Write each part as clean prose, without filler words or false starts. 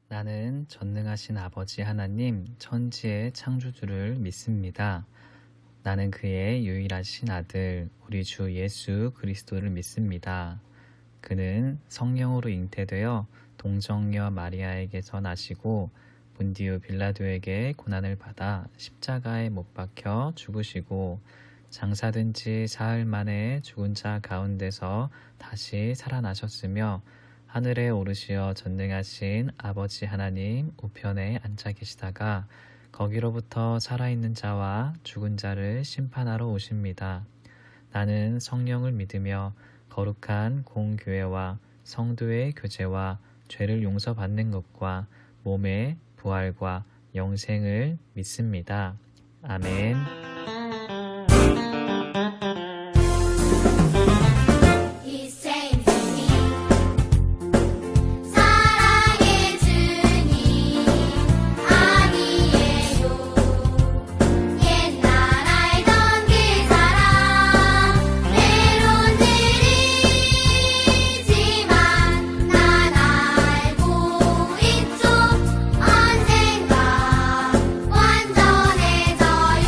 나는 전능하신 아버지 하나님 천지의 창조주를 믿습니다. 나는 그의 유일하신 아들 우리 주 예수 그리스도를 믿습니다. 그는 성령으로 잉태되어 동정녀 마리아에게서 나시고 본디오 빌라도에게 고난을 받아 십자가에 못 박혀 죽으시고 장사된 지 사흘 만에 죽은 자 가운데서 다시 살아나셨으며 하늘에 오르시어 전능하신 아버지 하나님 우편에 앉아 계시다가 거기로부터 살아있는 자와 죽은 자를 심판하러 오십니다. 나는 성령을 믿으며 거룩한 공교회와 성도의 교제와 죄를 용서받는 것과 몸의 부활과 영생을 믿습니다. 아멘. 언젠가 완전해져요.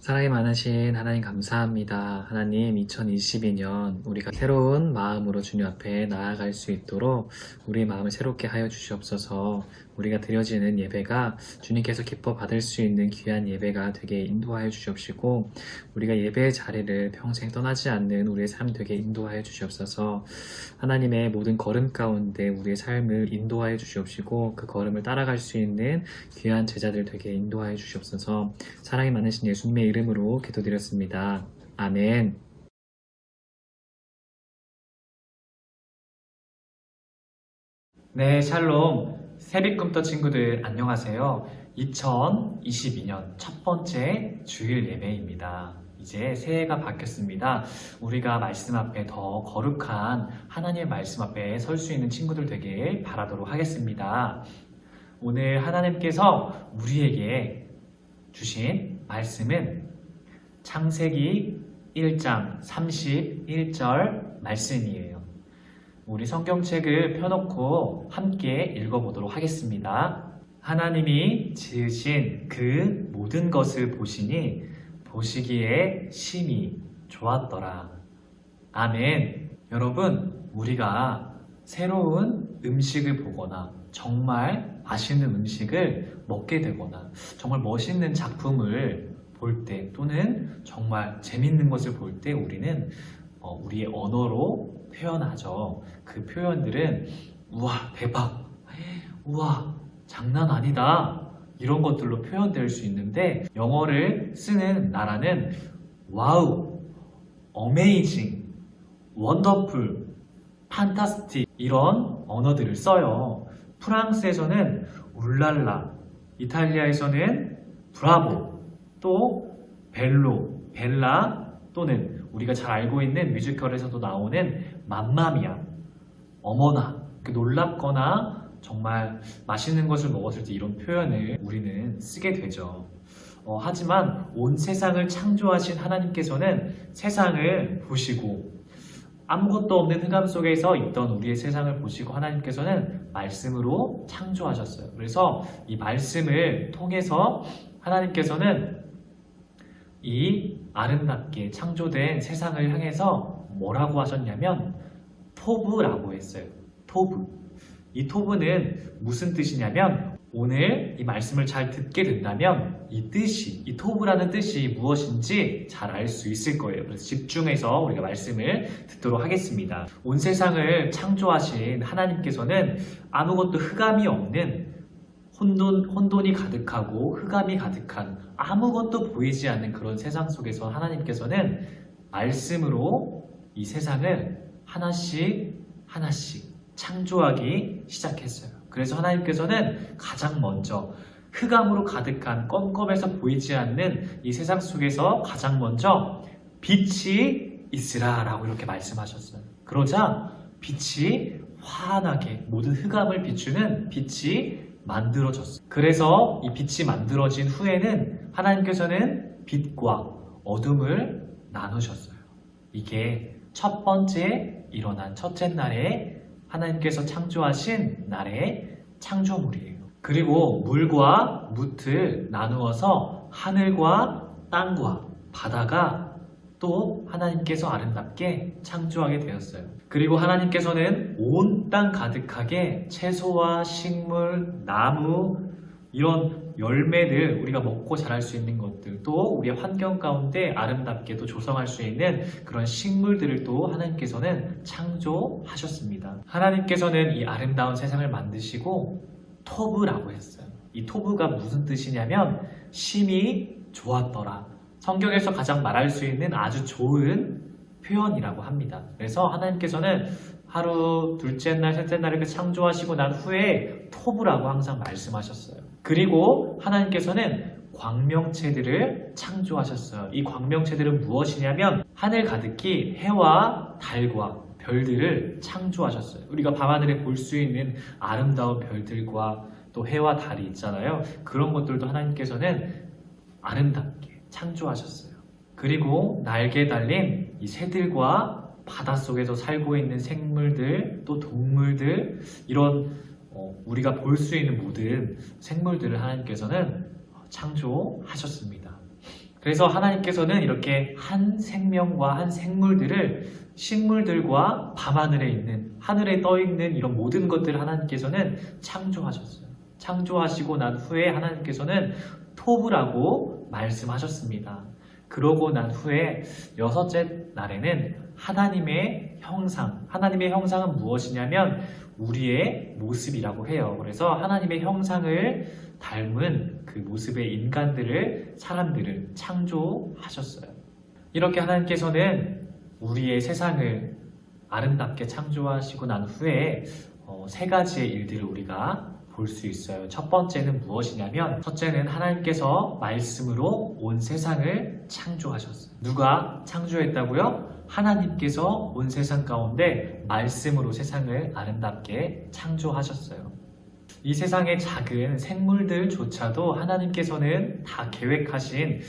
사랑이 많으신 하나님 감사합니다. 하나님 2022년 우리가 새로운 마음으로 주님 앞에 나아갈 수 있도록 우리의 마음을 새롭게 하여 주시옵소서. 우리가 드려지는 예배가 주님께서 기뻐 받을 수 있는 귀한 예배가 되게 인도하여 주시옵시고 우리가 예배의 자리를 평생 떠나지 않는 우리의 삶 되게 인도하여 주시옵소서. 하나님의 모든 걸음 가운데 우리의 삶을 인도하여 주시옵시고 그 걸음을 따라갈 수 있는 귀한 제자들 되게 인도하여 주시옵소서. 사랑이 많으신 예수님의 이름으로 기도드렸습니다. 아멘. 네, 샬롬. 세빛꿈떠 친구들 안녕하세요. 2022년 첫 번째 주일 예배입니다. 이제 새해가 바뀌었습니다. 우리가 말씀 앞에 더 거룩한 하나님의 말씀 앞에 설 수 있는 친구들 되길 바라도록 하겠습니다. 오늘 하나님께서 우리에게 주신 말씀은 창세기 1장 31절 말씀이에요. 우리 성경책을 펴놓고 함께 읽어보도록 하겠습니다. 하나님이 지으신 그 모든 것을 보시니 보시기에 심히 좋았더라. 아멘. 여러분, 우리가 새로운 음식을 보거나 정말 맛있는 음식을 먹게 되거나 정말 멋있는 작품을 볼 때 또는 정말 재밌는 것을 볼 때 우리는 우리의 언어로 표현하죠. 그 표현들은 우와 대박, 우와 장난 아니다 이런 것들로 표현될 수 있는데 영어를 쓰는 나라는 와우, 어메이징, 원더풀, 판타스틱 이런 언어들을 써요. 프랑스에서는 울랄라, 이탈리아에서는 브라보, 또 벨로, 벨라 또는 우리가 잘 알고 있는 뮤지컬에서도 나오는 맘마미아, 어머나, 놀랍거나 정말 맛있는 것을 먹었을 때 이런 표현을 우리는 쓰게 되죠. 하지만 온 세상을 창조하신 하나님께서는 세상을 보시고 아무것도 없는 흑암 속에서 있던 우리의 세상을 보시고 하나님께서는 말씀으로 창조하셨어요. 그래서 이 말씀을 통해서 하나님께서는 이 아름답게 창조된 세상을 향해서 뭐라고 하셨냐면 토브라고 했어요. 토브. 이 토브는 무슨 뜻이냐면 오늘 이 말씀을 잘 듣게 된다면 이 뜻이, 이 토브라는 뜻이 무엇인지 잘 알 수 있을 거예요. 그래서 집중해서 우리가 말씀을 듣도록 하겠습니다. 온 세상을 창조하신 하나님께서는 아무것도 흑암이 없는 혼돈이 가득하고 흑암이 가득한 아무것도 보이지 않는 그런 세상 속에서 하나님께서는 말씀으로 이 세상을 하나씩 하나씩 창조하기 시작했어요. 그래서 하나님께서는 가장 먼저 흑암으로 가득한 껌껌해서 보이지 않는 이 세상 속에서 가장 먼저 빛이 있으라 라고 이렇게 말씀하셨어요. 그러자 빛이 환하게 모든 흑암을 비추는 빛이 만들어졌어요. 그래서 이 빛이 만들어진 후에는 하나님께서는 빛과 어둠을 나누셨어요. 이게 첫 번째 일어난 첫째 날에 하나님께서 창조하신 날의 창조물이에요. 그리고 물과 뭇을 나누어서 하늘과 땅과 바다가 또 하나님께서 아름답게 창조하게 되었어요. 그리고 하나님께서는 온 땅 가득하게 채소와 식물, 나무, 이런 열매들, 우리가 먹고 자랄 수 있는 것들, 또 우리의 환경 가운데 아름답게 또 조성할 수 있는 그런 식물들을 또 하나님께서는 창조하셨습니다. 하나님께서는 이 아름다운 세상을 만드시고 토브라고 했어요. 이 토브가 무슨 뜻이냐면 심히 좋았더라. 성경에서 가장 말할 수 있는 아주 좋은 표현이라고 합니다. 그래서 하나님께서는 하루, 둘째 날, 셋째 날 이렇게 창조하시고 난 후에 토브라고 항상 말씀하셨어요. 그리고 하나님께서는 광명체들을 창조하셨어요. 이 광명체들은 무엇이냐면 하늘 가득히 해와 달과 별들을 창조하셨어요. 우리가 밤하늘에 볼 수 있는 아름다운 별들과 또 해와 달이 있잖아요. 그런 것들도 하나님께서는 아름답게 창조하셨어요. 그리고 날개 달린 이 새들과 바닷속에서 살고 있는 생물들, 또 동물들, 이런 우리가 볼 수 있는 모든 생물들을 하나님께서는 창조하셨습니다. 그래서 하나님께서는 이렇게 한 생명과 한 생물들을 식물들과 밤하늘에 있는 하늘에 떠 있는 이런 모든 것들을 하나님께서는 창조하셨어요. 창조하시고 난 후에 하나님께서는 토부라고 말씀하셨습니다. 그러고 난 후에 여섯째 날에는 하나님의 형상은 무엇이냐면 우리의 모습이라고 해요. 그래서 하나님의 형상을 닮은 그 모습의 사람들을 창조하셨어요. 이렇게 하나님께서는 우리의 세상을 아름답게 창조하시고 난 후에 세 가지의 일들을 우리가 볼 수 있어요. 첫 번째는 무엇이냐면 첫째는 하나님께서 말씀으로 온 세상을 창조하셨어요. 누가 창조했다고요? 하나님께서 온 세상 가운데 말씀으로 세상을 아름답게 창조하셨어요. 이 세상의 작은 생물들조차도 하나님께서는 다 계획하신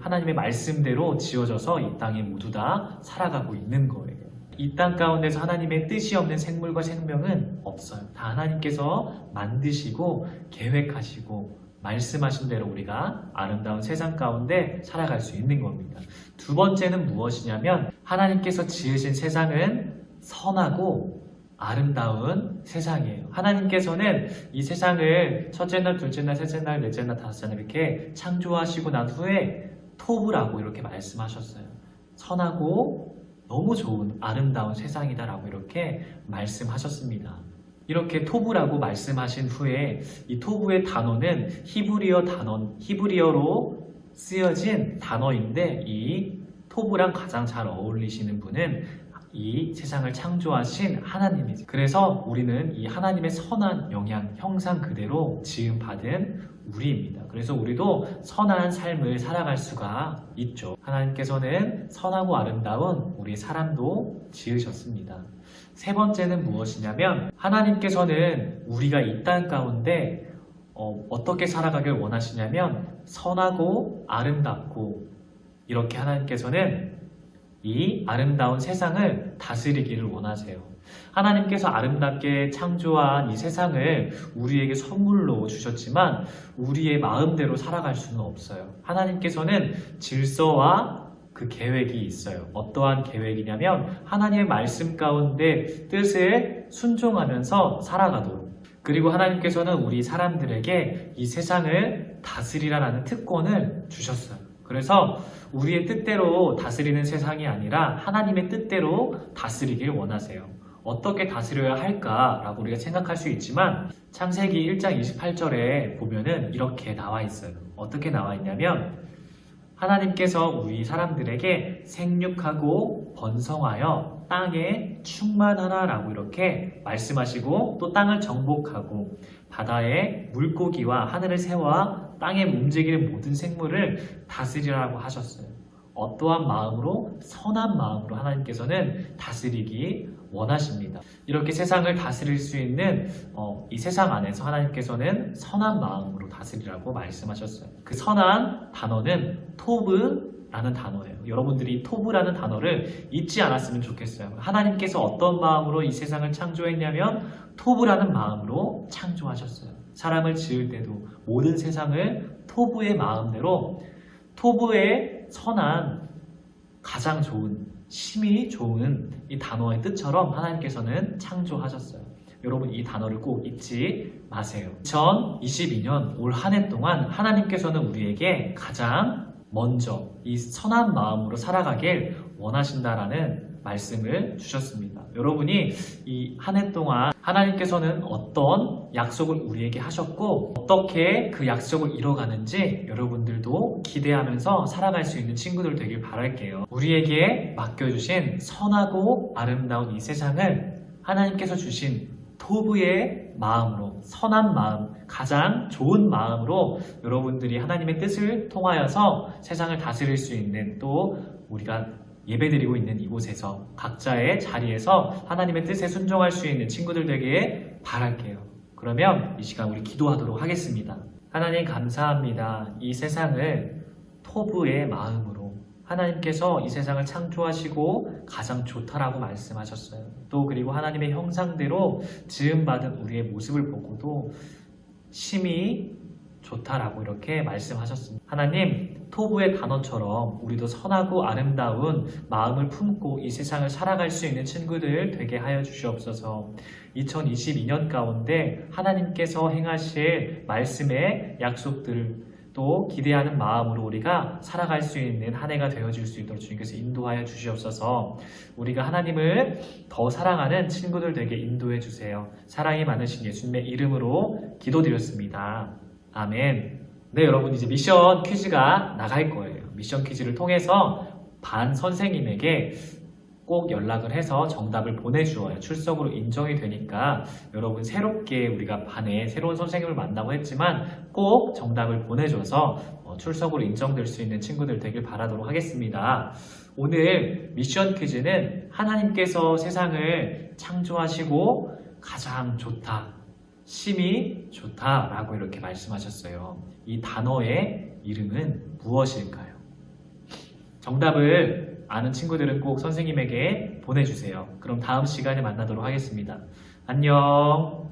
하나님의 말씀대로 지어져서 이 땅에 모두 다 살아가고 있는 거예요. 이 땅 가운데서 하나님의 뜻이 없는 생물과 생명은 없어요. 다 하나님께서 만드시고 계획하시고 말씀하신 대로 우리가 아름다운 세상 가운데 살아갈 수 있는 겁니다. 두 번째는 무엇이냐면 하나님께서 지으신 세상은 선하고 아름다운 세상이에요. 하나님께서는 이 세상을 첫째 날, 둘째 날, 셋째 날, 넷째 날, 다섯째 날 이렇게 창조하시고 난 후에 토부라고 이렇게 말씀하셨어요. 선하고 너무 좋은 아름다운 세상이다라고 이렇게 말씀하셨습니다. 이렇게 토부라고 말씀하신 후에 이 토부의 단어는 히브리어로 쓰여진 단어인데 이 토부랑 가장 잘 어울리시는 분은 이 세상을 창조하신 하나님이죠. 그래서 우리는 이 하나님의 선한 형상 그대로 지음받은 우리입니다. 그래서 우리도 선한 삶을 살아갈 수가 있죠. 하나님께서는 선하고 아름다운 우리 사람도 지으셨습니다. 세 번째는 무엇이냐면 하나님께서는 우리가 이 땅 가운데 어떻게 살아가길 원하시냐면 선하고 아름답고 이렇게 하나님께서는 이 아름다운 세상을 다스리기를 원하세요. 하나님께서 아름답게 창조한 이 세상을 우리에게 선물로 주셨지만 우리의 마음대로 살아갈 수는 없어요. 하나님께서는 질서와 그 계획이 있어요. 어떠한 계획이냐면 하나님의 말씀 가운데 뜻을 순종하면서 살아가도록. 그리고 하나님께서는 우리 사람들에게 이 세상을 다스리라는 특권을 주셨어요. 그래서 우리의 뜻대로 다스리는 세상이 아니라 하나님의 뜻대로 다스리길 원하세요. 어떻게 다스려야 할까라고 우리가 생각할 수 있지만 창세기 1장 28절에 보면은 이렇게 나와 있어요. 어떻게 나와 있냐면 하나님께서 우리 사람들에게 생육하고 번성하여 땅에 충만하라라고 이렇게 말씀하시고 또 땅을 정복하고 바다의 물고기와 하늘의 새와 땅에 움직이는 모든 생물을 다스리라고 하셨어요. 어떠한 마음으로? 선한 마음으로 하나님께서는 다스리기 원하십니다. 이렇게 세상을 다스릴 수 있는 이 세상 안에서 하나님께서는 선한 마음으로 다스리라고 말씀하셨어요. 그 선한 단어는 토브라는 단어예요. 여러분들이 토브라는 단어를 잊지 않았으면 좋겠어요. 하나님께서 어떤 마음으로 이 세상을 창조했냐면 토브라는 마음으로 창조하셨어요. 사람을 지을 때도 모든 세상을 토브의 마음대로 토브의 선한 가장 좋은 심히 좋은 이 단어의 뜻처럼 하나님께서는 창조하셨어요. 여러분 이 단어를 꼭 잊지 마세요. 2022년 올 한 해 동안 하나님께서는 우리에게 가장 먼저 이 선한 마음으로 살아가길 원하신다라는 말씀을 주셨습니다. 여러분이 이 한 해 동안 하나님께서는 어떤 약속을 우리에게 하셨고 어떻게 그 약속을 이뤄가는지 여러분들도 기대하면서 살아갈 수 있는 친구들 되길 바랄게요. 우리에게 맡겨주신 선하고 아름다운 이 세상을 하나님께서 주신 토부의 마음으로 선한 마음, 가장 좋은 마음으로 여러분들이 하나님의 뜻을 통하여서 세상을 다스릴 수 있는 또 우리가 예배드리고 있는 이곳에서 각자의 자리에서 하나님의 뜻에 순종할 수 있는 친구들 되기에 바랄게요. 그러면 이 시간 우리 기도하도록 하겠습니다. 하나님 감사합니다. 이 세상을 토부의 마음으로 하나님께서 이 세상을 창조하시고 가장 좋다라고 말씀하셨어요. 또 그리고 하나님의 형상대로 지음받은 우리의 모습을 보고도 심히 좋다라고 이렇게 말씀하셨습니다. 하나님 토부의 단어처럼 우리도 선하고 아름다운 마음을 품고 이 세상을 살아갈 수 있는 친구들 되게 하여 주시옵소서. 2022년 가운데 하나님께서 행하실 말씀의 약속들 또 기대하는 마음으로 우리가 살아갈 수 있는 한 해가 되어질 수 있도록 주님께서 인도하여 주시옵소서. 우리가 하나님을 더 사랑하는 친구들 되게 인도해 주세요. 사랑이 많으신 예수님의 이름으로 기도드렸습니다. 아멘. 네, 여러분 이제 미션 퀴즈가 나갈 거예요. 미션 퀴즈를 통해서 반 선생님에게 꼭 연락을 해서 정답을 보내주어야 출석으로 인정이 되니까 여러분 새롭게 우리가 반에 새로운 선생님을 만나고 했지만 꼭 정답을 보내줘서 출석으로 인정될 수 있는 친구들 되길 바라도록 하겠습니다. 오늘 미션 퀴즈는 하나님께서 세상을 창조하시고 가장 좋다, 심히 좋다라고 이렇게 말씀하셨어요. 이 단어의 이름은 무엇일까요? 정답을 아는 친구들은 꼭 선생님에게 보내주세요. 그럼 다음 시간에 만나도록 하겠습니다. 안녕.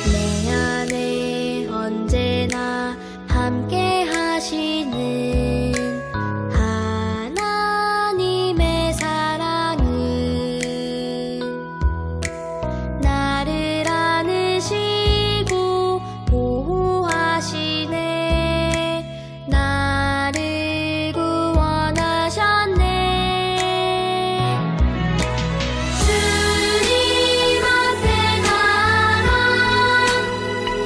내 안에 언제나 함께 하시는 하나님의 사랑은 나를 안으시고 보호하시네. 나를 구원하셨네. 주님 앞에 나가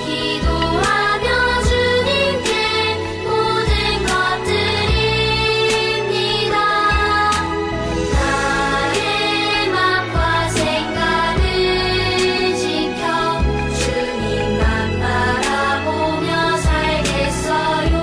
기도하며 주님께 모든 것 드립니다. 나의 맘과 생각을 지켜 주님만 바라보며 살겠어요.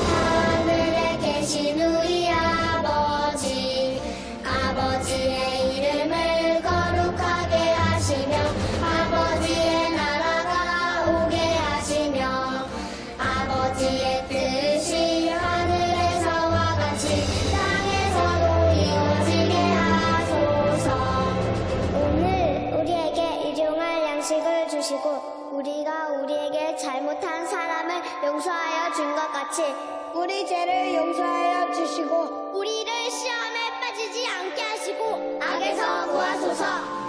하늘에 계신 우리 아버지, 아버지의 이름을 거룩하게 하시며 아버지의 나라가 오게 하시며 아버지의 뜻이 하늘에서와 같이 땅에서도 이루어지게 하소서. 오늘 우리에게 일용할 양식을 주시고 우리가 우리에게 잘못한 사람을 용서하여 준 것 같이 우리 죄를 용서하여 주시고 우리를 시험에 빠지지 않게 하시고 악에서 구하소서.